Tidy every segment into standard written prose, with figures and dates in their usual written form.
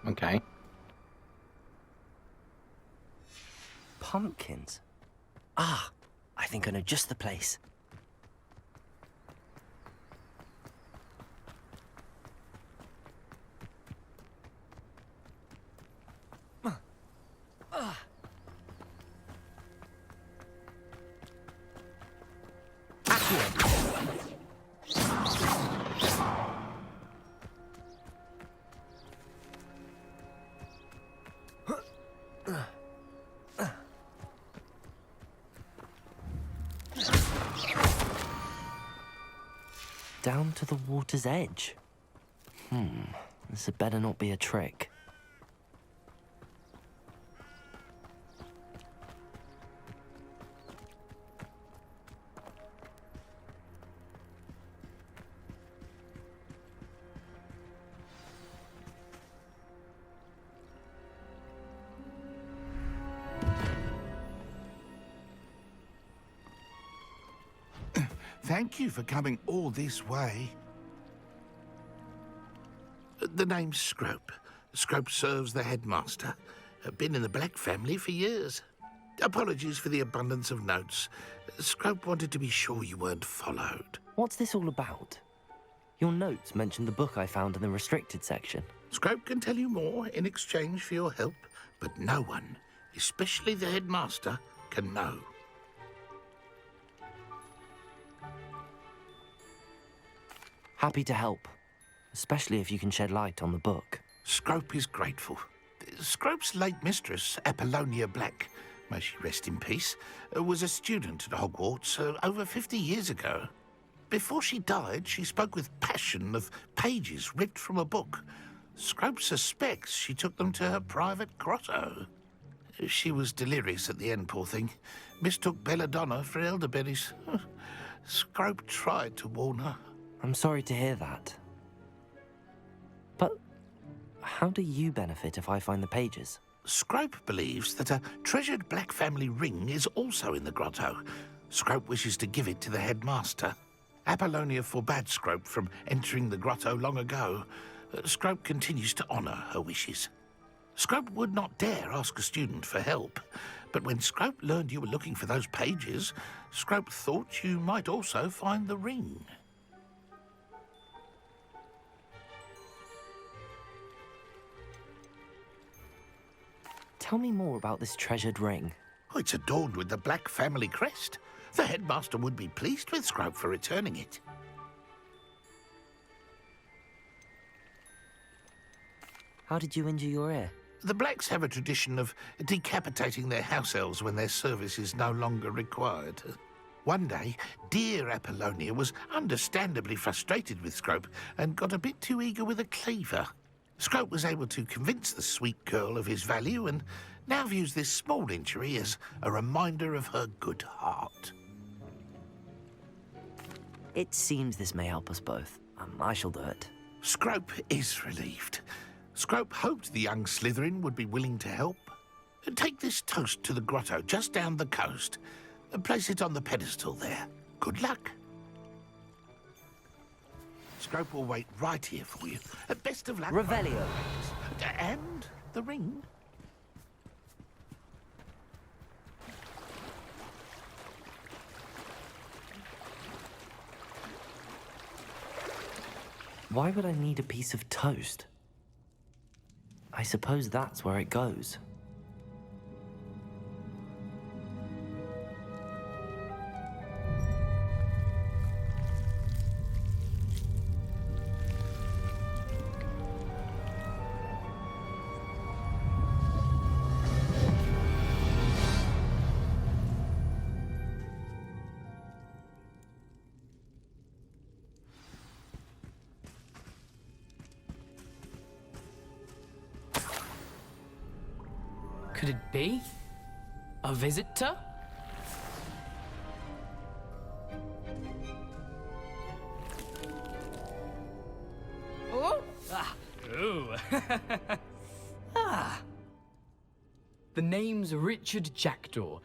Okay. Pumpkins? Ah, I think I know just the place. Down to the water's edge. This had better not be a trick. Thank you for coming all this way. The name's Scrope. Scrope serves the headmaster. Been in the Black family for years. Apologies for the abundance of notes. Scrope wanted to be sure you weren't followed. What's this all about? Your notes mentioned the book I found in the restricted section. Scrope can tell you more in exchange for your help, but no one, especially the headmaster, can know. Happy to help, especially if you can shed light on the book. Scrope is grateful. Scrope's late mistress, Apollonia Black, may she rest in peace, was a student at Hogwarts over 50 years ago. Before she died, she spoke with passion of pages ripped from a book. Scrope suspects she took them to her private grotto. She was delirious at the end, poor thing. Mistook belladonna for elderberries. Scrope tried to warn her. I'm sorry to hear that. But how do you benefit if I find the pages? Scrope believes that a treasured Black family ring is also in the grotto. Scrope wishes to give it to the headmaster. Apollonia forbade Scrope from entering the grotto long ago. Scrope continues to honour her wishes. Scrope would not dare ask a student for help, but when Scrope learned you were looking for those pages, Scrope thought you might also find the ring. Tell me more about this treasured ring. Oh, it's adorned with the Black family crest. The headmaster would be pleased with Scrope for returning it. How did you injure your ear? The Blacks have a tradition of decapitating their house elves when their service is no longer required. One day, dear Apollonia was understandably frustrated with Scrope and got a bit too eager with a cleaver. Scrope was able to convince the sweet girl of his value and now views this small injury as a reminder of her good heart. It seems this may help us both. I shall do it. Scrope is relieved. Scrope hoped the young Slytherin would be willing to help. Take this toast to the grotto just down the coast and place it on the pedestal there. Good luck. Scrope will wait right here for you. Best of luck. Revelio. And the ring. Why would I need a piece of toast? I suppose that's where it goes. Could it be? A visitor? Oh! Ah! Ooh! Ah! The name's Richard Jackdaw.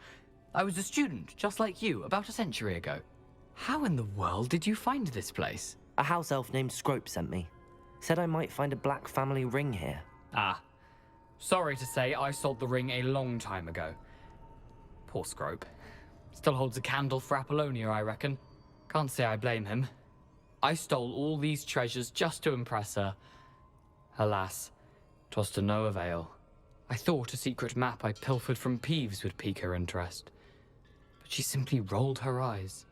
I was a student, just like you, about a century ago. How in the world did you find this place? A house elf named Scrope sent me. Said I might find a Black family ring here. Ah, Sorry to say, I sold the ring a long time ago. Poor Scrope. Still holds a candle for Apollonia, I reckon. Can't say I blame him. I stole all these treasures just to impress her. Alas, 'twas to no avail. I thought a secret map I pilfered from Peeves would pique her interest. But she simply rolled her eyes.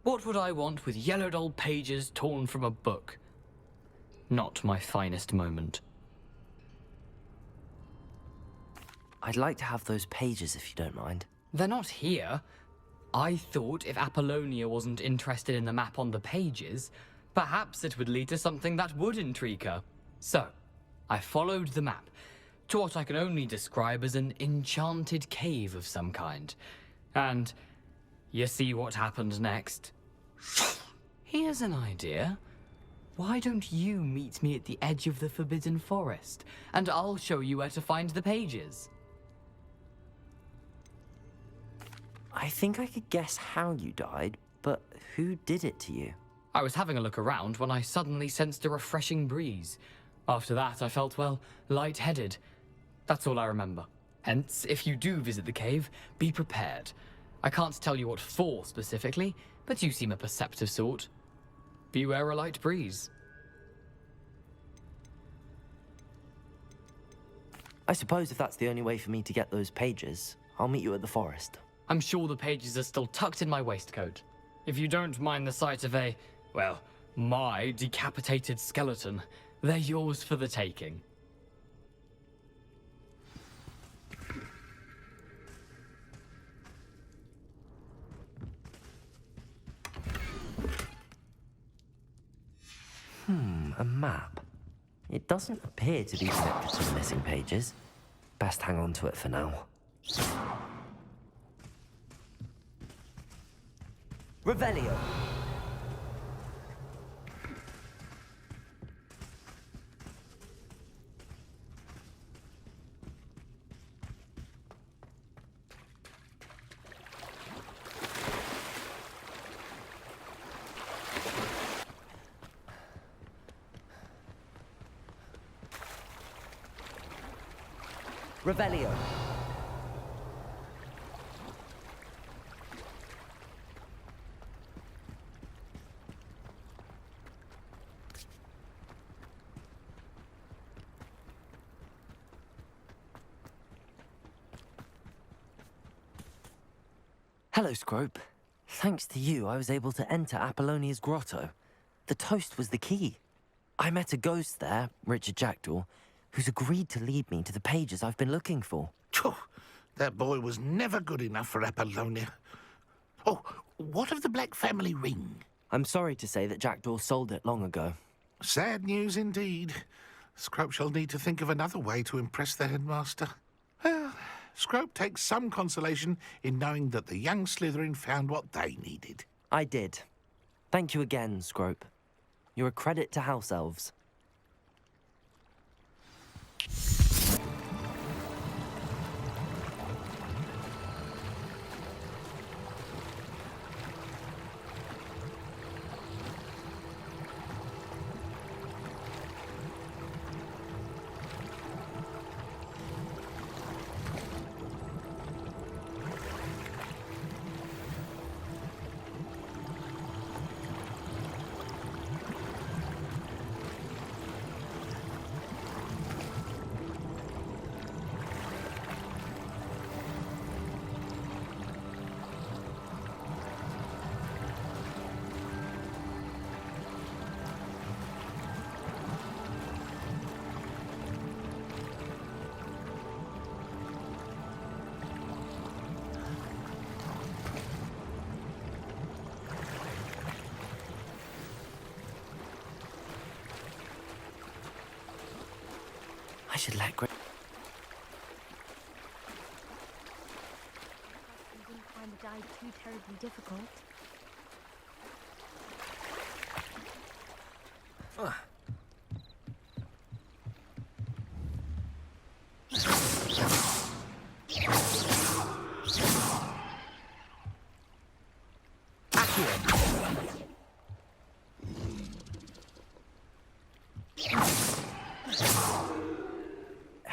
What would I want with yellowed old pages torn from a book? Not my finest moment. I'd like to have those pages if you don't mind. They're not here. I thought if Apollonia wasn't interested in the map on the pages, perhaps it would lead to something that would intrigue her. So, I followed the map to what I can only describe as an enchanted cave of some kind. And you see what happened next? Here's an idea. Why don't you meet me at the edge of the Forbidden Forest, and I'll show you where to find the pages? I think I could guess how you died, but who did it to you? I was having a look around when I suddenly sensed a refreshing breeze. After that, I felt, well, lightheaded. That's all I remember. Hence, if you do visit the cave, be prepared. I can't tell you what for specifically, but you seem a perceptive sort. Beware a light breeze. I suppose if that's the only way for me to get those pages, I'll meet you at the forest. I'm sure the pages are still tucked in my waistcoat. If you don't mind the sight of a, well, my decapitated skeleton, they're yours for the taking. A map. It doesn't appear to be connected to the missing pages. Best hang on to it for now. Revelio. Revelio. Hello, Scrope. Thanks to you, I was able to enter Apollonia's grotto. The toast was the key. I met a ghost there, Richard Jackdaw, who's agreed to lead me to the pages I've been looking for. Phew, that boy was never good enough for Apollonia. Oh, what of the Black family ring? I'm sorry to say that Jackdaw sold it long ago. Sad news indeed. Scrope shall need to think of another way to impress the headmaster. Well, Scrope takes some consolation in knowing that the young Slytherin found what they needed. I did. Thank you again, Scrope. You're a credit to House Elves. I should let Grace... You didn't find the dive too terribly difficult.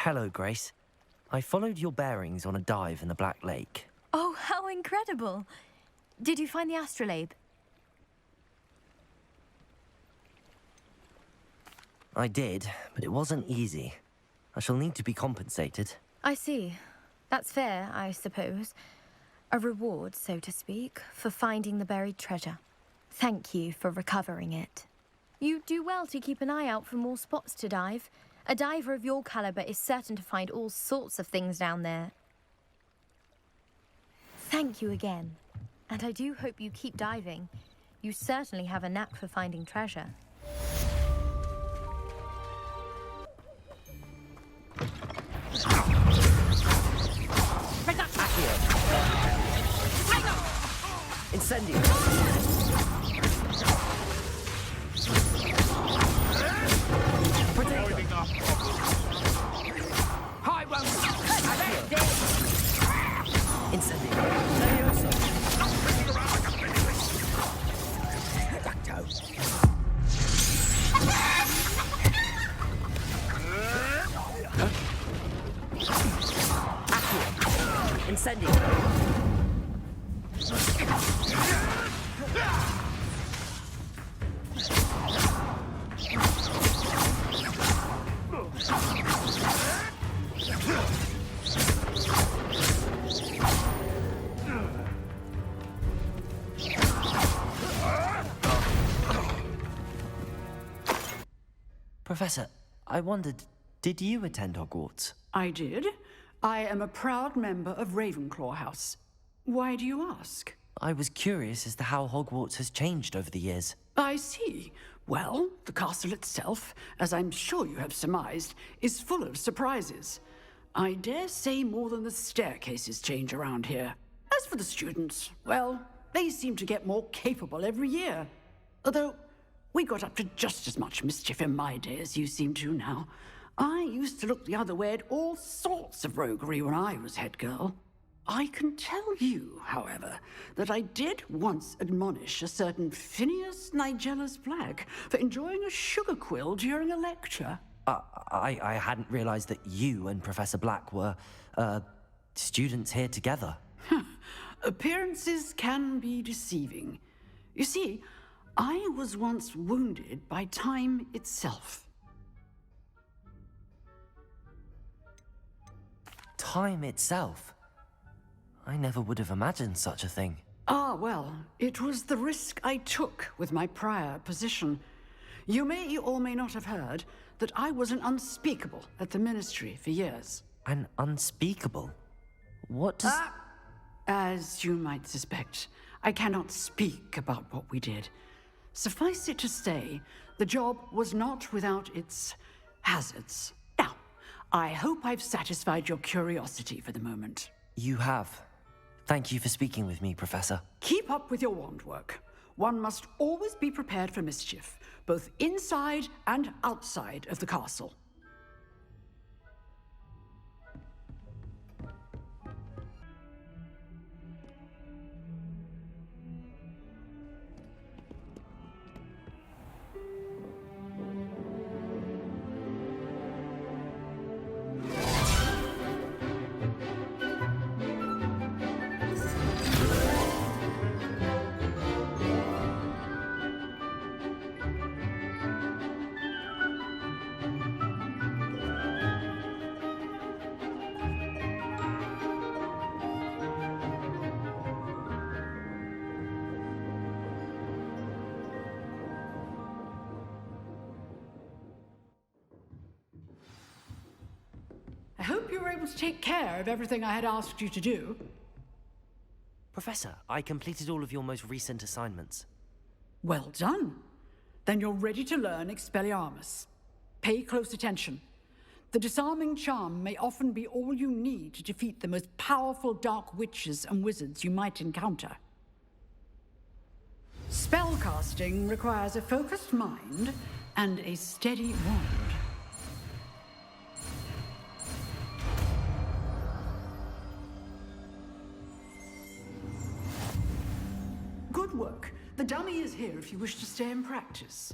Hello, Grace. I followed your bearings on a dive in the Black Lake. Oh, how incredible! Did you find the astrolabe? I did, but it wasn't easy. I shall need to be compensated. I see. That's fair, I suppose. A reward, so to speak, for finding the buried treasure. Thank you for recovering it. You do well to keep an eye out for more spots to dive. A diver of your caliber is certain to find all sorts of things down there. Thank you again. And I do hope you keep diving. You certainly have a knack for finding treasure. Incendio! I won't. Incendio! Incendio! Professor, I wondered, did you attend Hogwarts? I did. I am a proud member of Ravenclaw House. Why do you ask? I was curious as to how Hogwarts has changed over the years. I see. Well, the castle itself, as I'm sure you have surmised, is full of surprises. I dare say more than the staircases change around here. As for the students, well, they seem to get more capable every year. Although, we got up to just as much mischief in my day as you seem to now. I used to look the other way at all sorts of roguery when I was head girl. I can tell you, however, that I did once admonish a certain Phineas Nigellus Black for enjoying a sugar quill during a lecture. I hadn't realized that you and Professor Black were, students here together. Appearances can be deceiving. You see, I was once wounded by time itself. Time itself? I never would have imagined such a thing. Ah, well, it was the risk I took with my prior position. You may or may not have heard that I was an unspeakable at the Ministry for years. An unspeakable? What does... As you might suspect, I cannot speak about what we did. Suffice it to say, the job was not without its hazards. Now, I hope I've satisfied your curiosity for the moment. You have. Thank you for speaking with me, Professor. Keep up with your wand work. One must always be prepared for mischief, both inside and outside of the castle. I hope you were able to take care of everything I had asked you to do. Professor, I completed all of your most recent assignments. Well done. Then you're ready to learn Expelliarmus. Pay close attention. The disarming charm may often be all you need to defeat the most powerful dark witches and wizards you might encounter. Spellcasting requires a focused mind and a steady wand. Good work. The dummy is here if you wish to stay and practice.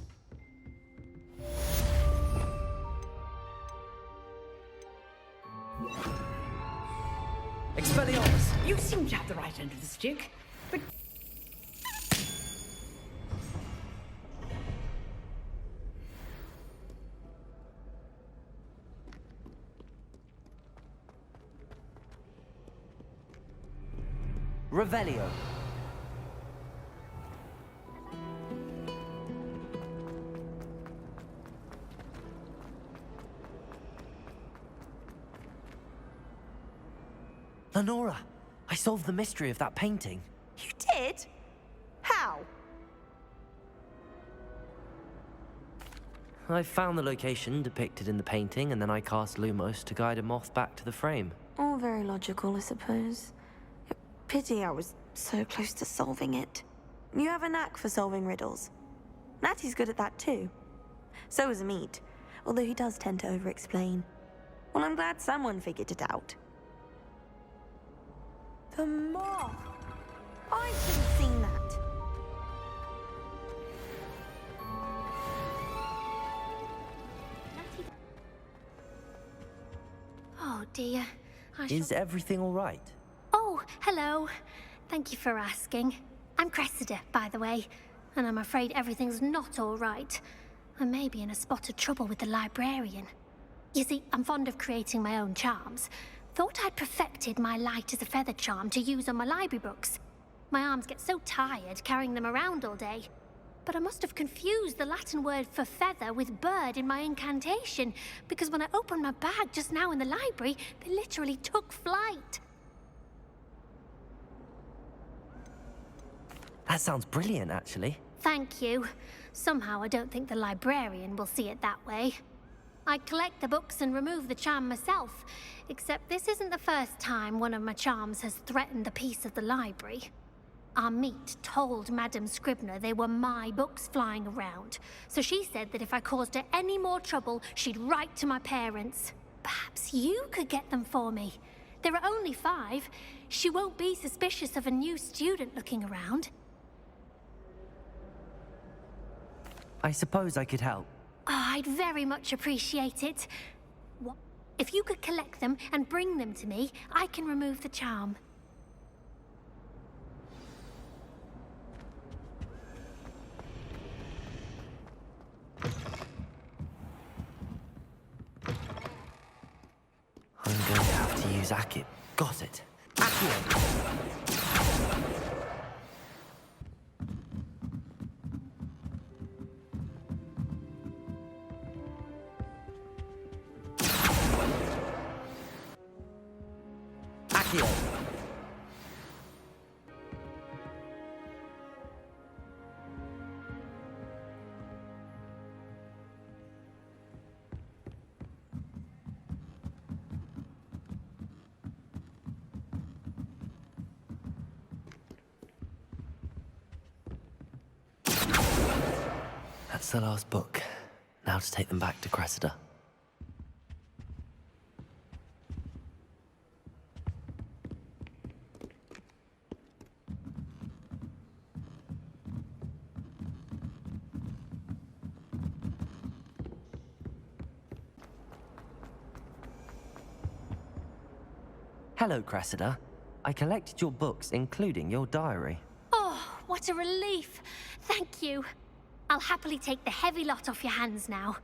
Expelliarmus! You seem to have the right end of the stick, but Revelio. Lenora, I solved the mystery of that painting. You did? How? I found the location depicted in the painting, and then I cast Lumos to guide a moth back to the frame. All very logical, I suppose. Pity I was so close to solving it. You have a knack for solving riddles. Natty's good at that too. So is Amit, although he does tend to over-explain. Well, I'm glad someone figured it out. The moth! I should have seen that. Oh dear. Is everything all right? Oh, hello. Thank you for asking. I'm Cressida, by the way, and I'm afraid everything's not all right. I may be in a spot of trouble with the librarian. You see, I'm fond of creating my own charms. Thought I'd perfected my light as a feather charm to use on my library books. My arms get so tired carrying them around all day. But I must have confused the Latin word for feather with bird in my incantation, because when I opened my bag just now in the library, they literally took flight. That sounds brilliant, actually. Thank you. Somehow I don't think the librarian will see it that way. I collect the books and remove the charm myself, except this isn't the first time one of my charms has threatened the peace of the library. Amit told Madame Scribner they were my books flying around, so she said that if I caused her any more trouble, she'd write to my parents. Perhaps you could get them for me. There are only 5. She won't be suspicious of a new student looking around. I suppose I could help. Oh, I'd very much appreciate it. What? If you could collect them and bring them to me, I can remove the charm. I'm going to have to use Accio. Got it. Accio! Accio! That's the last book. Now to take them back to Cressida. Hello, Cressida. I collected your books, including your diary. Oh, what a relief. Thank you. I'll happily take the heavy lot off your hands now.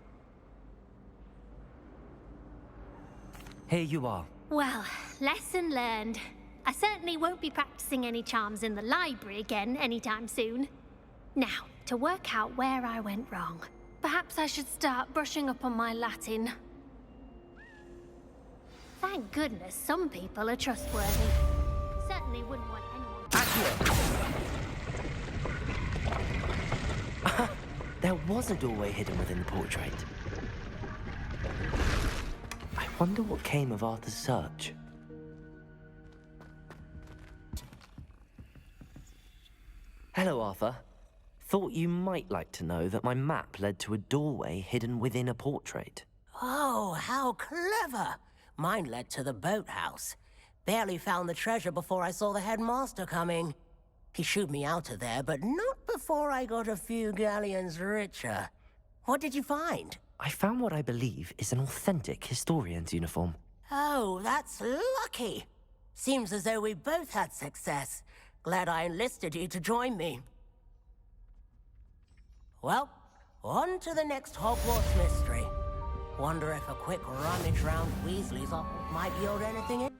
Here you are. Well, lesson learned. I certainly won't be practicing any charms in the library again anytime soon. Now, to work out where I went wrong. Perhaps I should start brushing up on my Latin. Thank goodness some people are trustworthy. Certainly wouldn't want anyone... Accio! There was a doorway hidden within the portrait. I wonder what came of Arthur's search. Hello, Arthur. Thought you might like to know that my map led to a doorway hidden within a portrait. Oh, how clever! Mine led to the boathouse. Barely found the treasure before I saw the headmaster coming. He shooed me out of there, but not before I got a few galleons richer. What did you find? I found what I believe is an authentic historian's uniform. Oh, that's lucky. Seems as though we both had success. Glad I enlisted you to join me. Well, on to the next Hogwarts mystery. Wonder if a quick rummage round Weasley's office might yield anything in?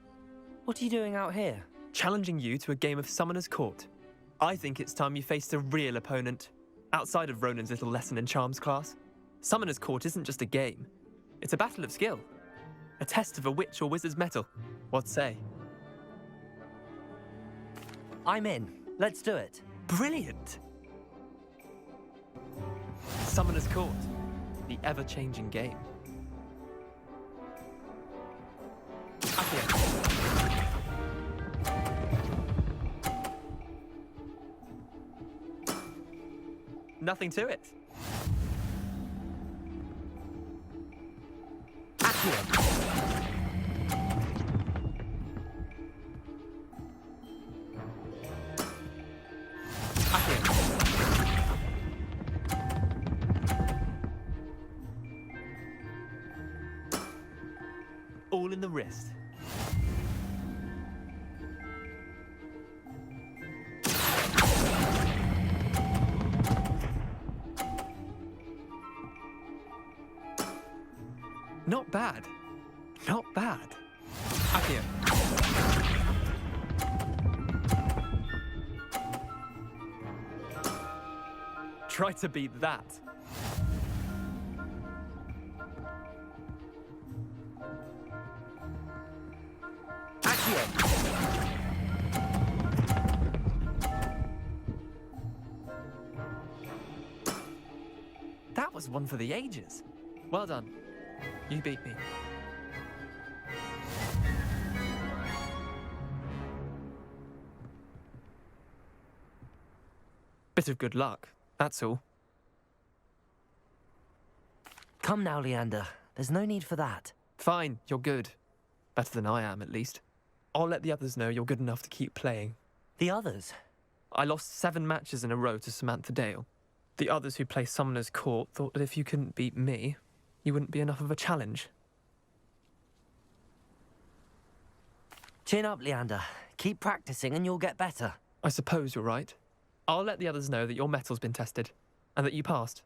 What are you doing out here? Challenging you to a game of Summoner's Court. I think it's time you faced a real opponent, outside of Ronan's little lesson in charms class. Summoner's Court isn't just a game. It's a battle of skill. A test of a witch or wizard's mettle. What say? I'm in. Let's do it. Brilliant! Summoner's Court, the ever-changing game. Accio. Nothing to it. Accio. All in the wrist. Not bad. Not bad. Accio. Try to beat that. That was one for the ages. Well done. You beat me. Bit of good luck, that's all. Come now, Leander. There's no need for that. Fine, you're good. Better than I am, at least. I'll let the others know you're good enough to keep playing. The others? I lost 7 matches in a row to Samantha Dale. The others who play Summoner's Court thought that if you couldn't beat me, you wouldn't be enough of a challenge. Chin up, Leander. Keep practicing and you'll get better. I suppose you're right. I'll let the others know that your metal's been tested, and that you passed.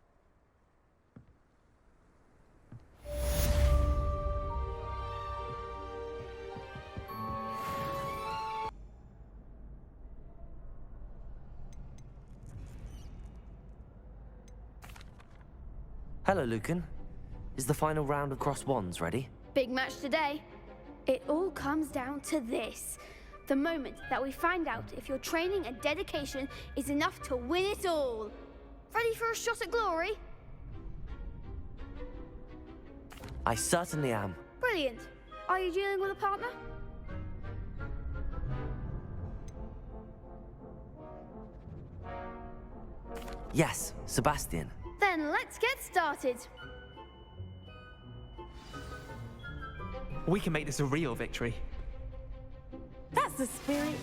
Hello, Lucan. Is the final round of Cross Wands ready? Big match today. It all comes down to this. The moment that we find out if your training and dedication is enough to win it all. Ready for a shot at glory? I certainly am. Brilliant. Are you dealing with a partner? Yes, Sebastian. Then let's get started. We can make this a real victory. That's the spirit.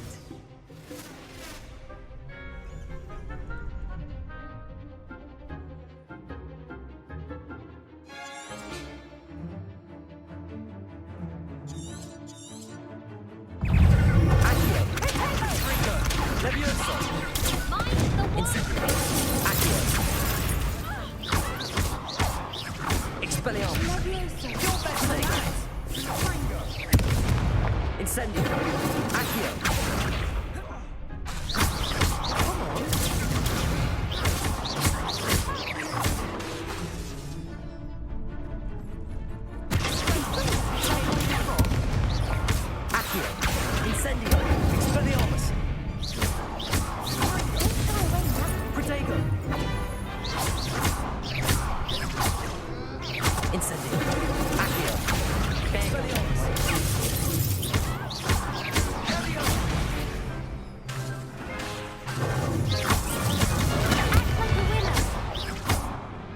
Incendio. Accio. Accio. Incendio. Expelliarmus. Protego. Incendio. Accio. Expelliarmus.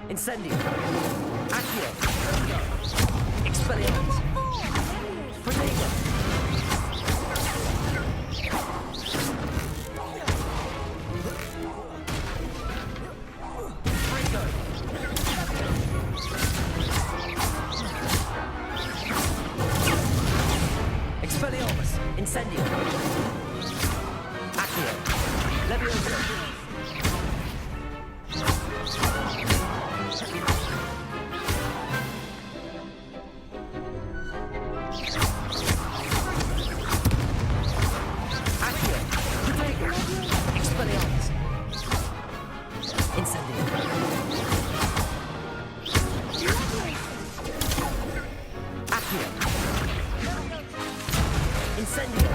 Incendio. Accio. Expelliarmus. Protego. Incendio. Accio. Levioso. Accio. Protego. Expelliarmus. Incendio. Accio. Incendio.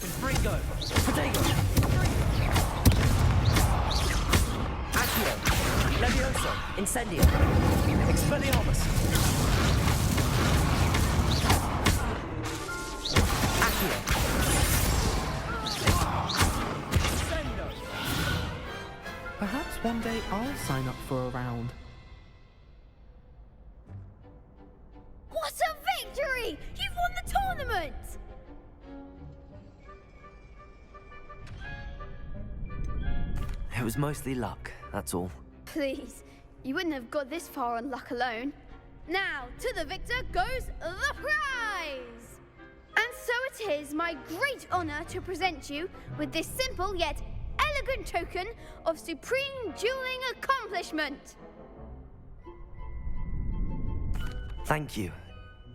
Confringo. Protego. Accio. Levioso. Incendio. Expelliarmus. Accio. Perhaps one day I'll sign up for a round. What a victory! You've won the tournament! It was mostly luck, that's all. Please, you wouldn't have got this far on luck alone. Now, to the victor goes the prize! And so it is my great honor to present you with this simple yet elegant token of supreme dueling accomplishment. Thank you.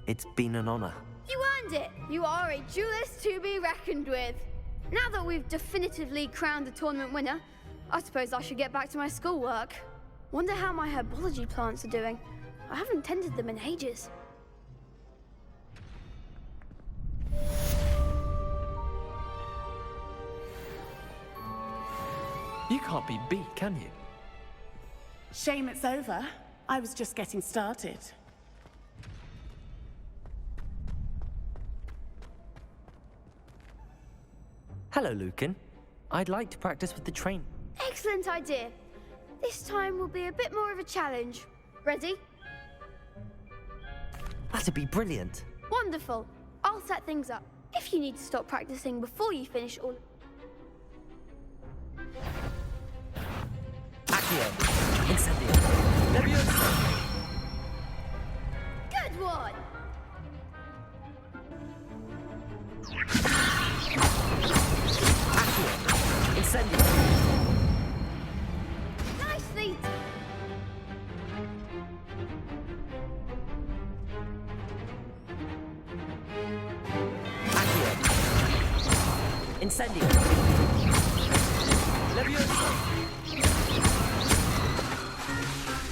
It's been an honor. You earned it. You are a duelist to be reckoned with. Now that we've definitively crowned the tournament winner, I suppose I should get back to my schoolwork. Wonder how my herbology plants are doing. I haven't tended them in ages. You can't be beat, can you? Shame it's over. I was just getting started. Hello, Lucan. I'd like to practice with the train. Excellent idea. This time will be a bit more of a challenge. Ready? That'd be brilliant. Wonderful. I'll set things up. If you need to stop practicing before you finish all... Accio. Incendio. Levioso. Good one! Accio. Incendio. Nicely done! Accio. Incendio. Levioso.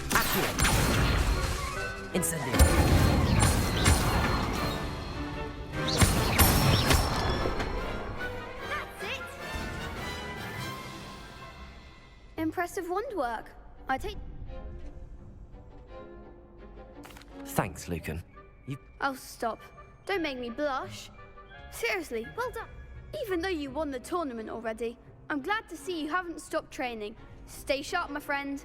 Accio. Incendio. That's it! Impressive wand work. I take... Thanks, Lucan. Oh, stop. Don't make me blush. Seriously, well done. Even though you won the tournament already, I'm glad to see you haven't stopped training. Stay sharp, my friend.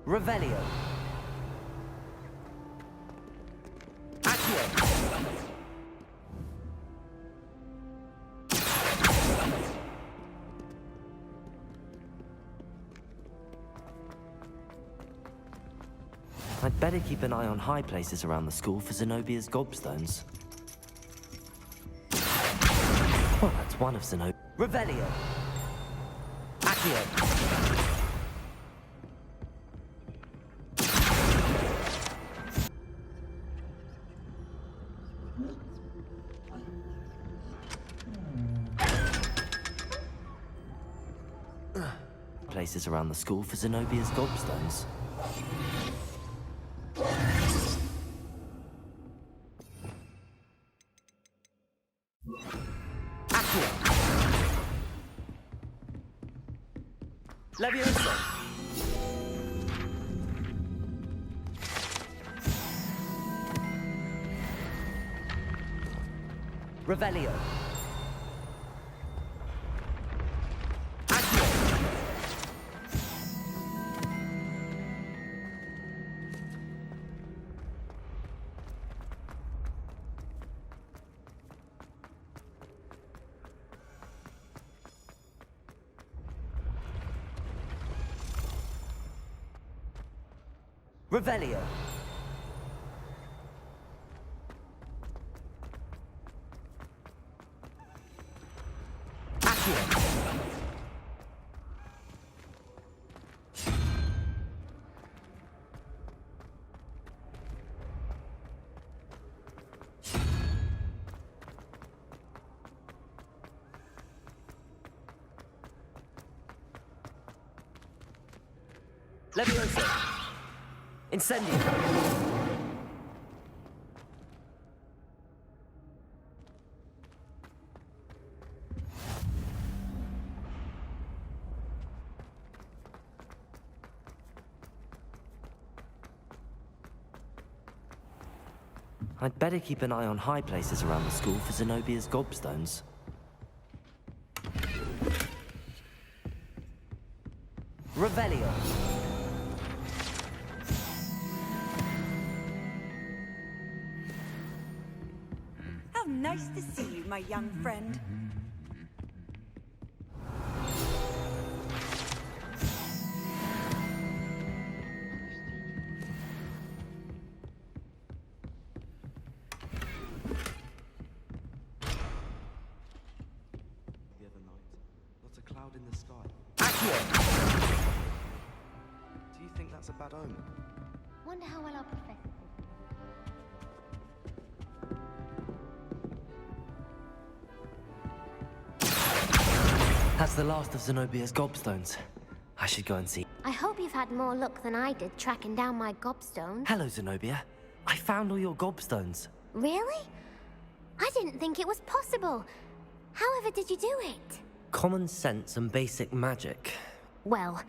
Revelio. Accio. I'd better keep an eye on high places around the school for Zenobia's gobstones. Well, that's one of Zenobia. Revelio. Accio. Places around the school for Zenobia's gobstones. Accio. Levioso. Revelio. Accio. Revelio. Accio. Leviosa. Incendio. I'd better keep an eye on high places around the school for Zenobia's gobstones. Revelio. How nice to see you, my young friend. The other night, not a cloud in the sky. Accio. Do you think that's a bad omen? Wonder how well our professor did. That's the last of Zenobia's gobstones. I should go and see. I hope you've had more luck than I did tracking down my gobstones. Hello, Zenobia. I found all your gobstones. Really? I didn't think it was possible. However did you do it? Common sense and basic magic. Well,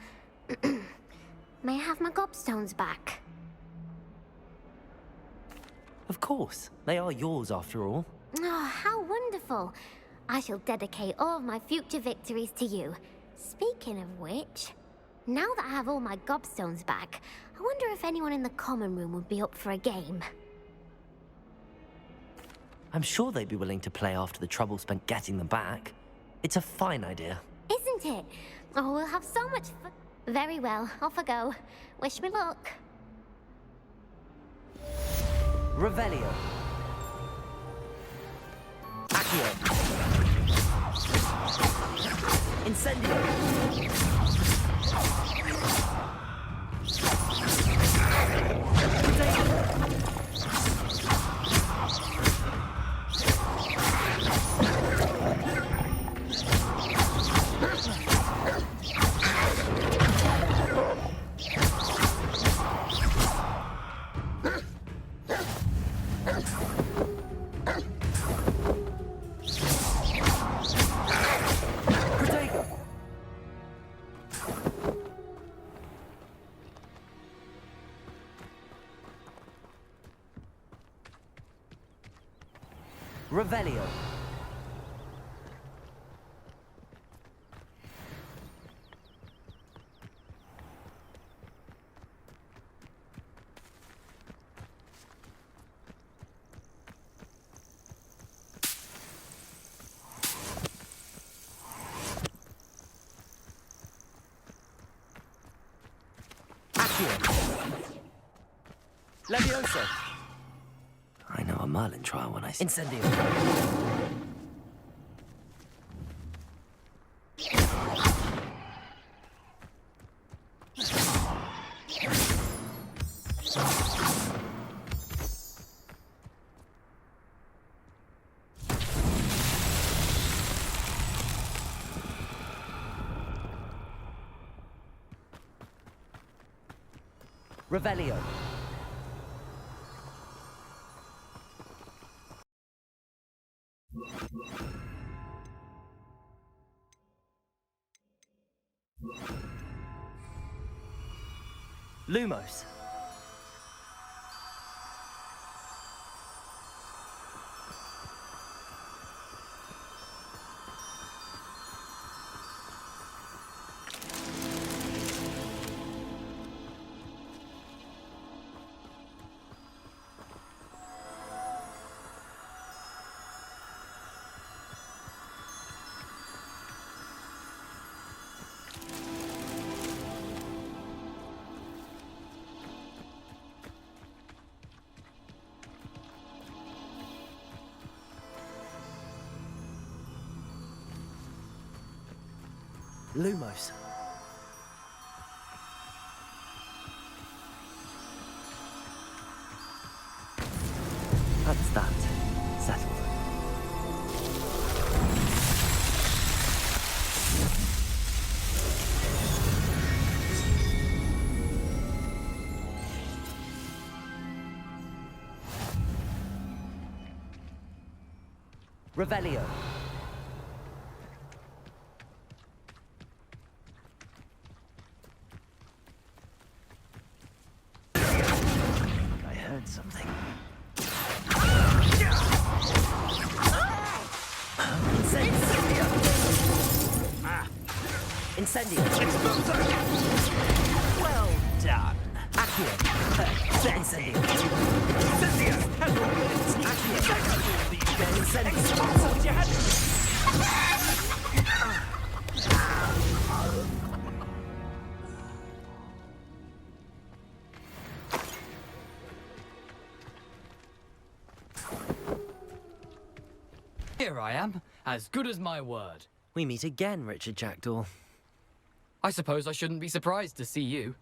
may I have my gobstones back? Of course. They are yours after all. Oh, how wonderful. I shall dedicate all of my future victories to you. Speaking of which, now that I have all my gobstones back, I wonder if anyone in the common room would be up for a game. I'm sure they'd be willing to play after the trouble spent getting them back. It's a fine idea. Isn't it? Oh, we'll have so much fun. Very well, off I go. Wish me luck. Revelio. Accio. Incendio. Revelio. Leviosa. I know a Merlin trial when I see Incendio. Revelio. Lumos. Lumos. That's that. Settled. Revelio. I heard something. Incendio! Incendio! Well done. Accio. Incendio. Incendio! Accio. Incendio. Here I am, as good as my word. We meet again, Richard Jackdaw. I suppose I shouldn't be surprised to see you.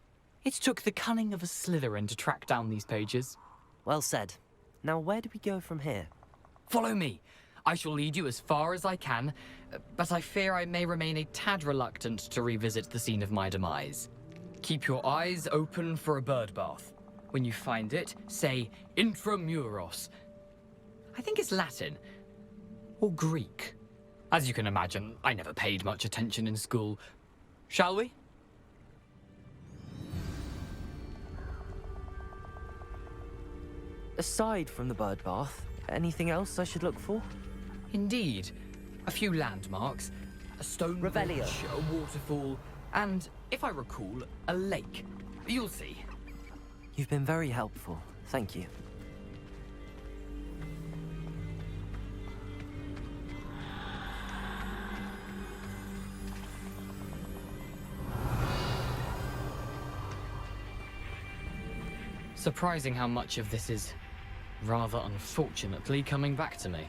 It took the cunning of a Slytherin to track down these pages. Well said. Now where do we go from here? Follow me. I shall lead you as far as I can, but I fear I may remain a tad reluctant to revisit the scene of my demise. Keep your eyes open for a bird bath. When you find it, say intramuros. I think it's Latin. Or Greek. As you can imagine, I never paid much attention in school. Shall we? Aside from the bird bath, anything else I should look for? Indeed. A few landmarks, a stone Revelio. bridge, a waterfall, and, if I recall, a lake. You'll see. You've been very helpful. Thank you. Surprising how much of this is, rather unfortunately, coming back to me.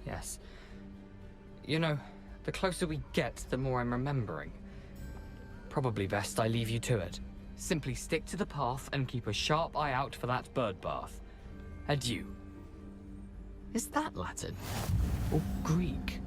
Yes. You know, the closer we get, the more I'm remembering. Probably best I leave you to it. Simply stick to the path and keep a sharp eye out for that bird bath. Adieu. Is that Latin? Or Greek?